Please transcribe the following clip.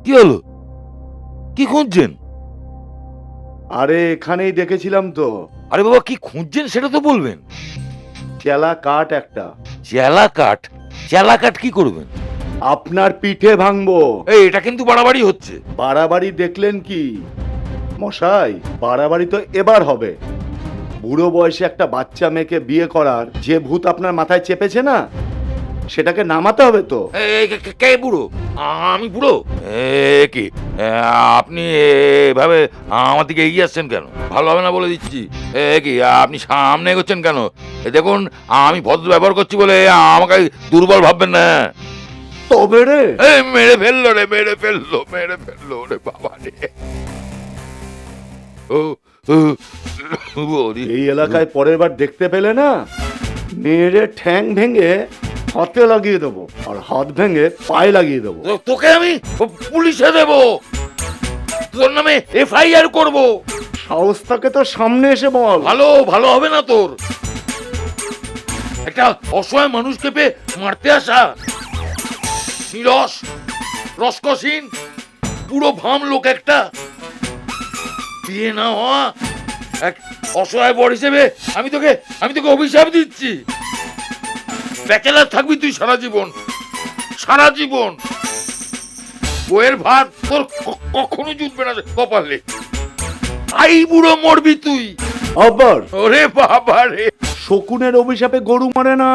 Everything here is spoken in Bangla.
কি হলো? কি খুঁজছেন? আরে এখানেই দেখেছিলাম তো, আরে বাবা, কি খুঁজছেন সেটা তো বলবেন। চেলা কাঠ একটা। চেলা কাঠ? চেলা কাঠ কি করবেন? আপনার পিঠে ভাঙবো। এই, এটা কিন্তু বাড়াবাড়ি হচ্ছে। বাড়াবাড়ি দেখলেন কি মশাই? বাড়াবাড়ি তো এবার হবে। বুড়ো বয়সে একটা বাচ্চা মেয়েকে বিয়ে করার যে ভূত আপনার মাথায় চেপেছে না, সেটাকে নামাতে হবে তো। এই, কে বুড়ো? আমি বুড়ো? কি আপনি এভাবে আমার দিকে এগিয়ে আসছেন কেন? ভালো হবে না বলে দিচ্ছি। কি আপনি সামনে এগোচ্ছেন কেন? দেখুন, আমি ভদ্র ব্যবহার করছি বলে আমাকে দুর্বল ভাববেন না। তবে রে, মেরে ফেললো রে, মেরে ফেললো, মেরে ফেললো রে বাবা রে। ও, ও, ওরে। এই এলাকায় পরের বার দেখতে পেলে না, মেরে ঠ্যাং ভেঙে হাতে লাগিয়ে দেবো, আর হাত ভেঙে পায়ে লাগিয়ে দেবো। তোকে আমি পুলিশে দেব, তোর নামে এফআইআর করব। সাহস থাকে তো সামনে এসে বল। ভালো ভালো হবে না তোর। একটা অসহায় মানুষকে পেয়ে মারতে আসা, নিরস, রসকসীন, পুরো ভাম লোক একটা, বিয়ে না হওয়া এক অসহায় বর হিসেবে আমি তোকে অভিশাপ দিচ্ছি। ব্যাচেলার থাকবি তুই সারা জীবন, সারা জীবন। বইয়ের ভাত তোর কখনো জুটবে না কপালে। আই বুড়ো মরবি তুই। আবার ওরে বাবা রে। শকুনের অভিশাপে গরু মরে না।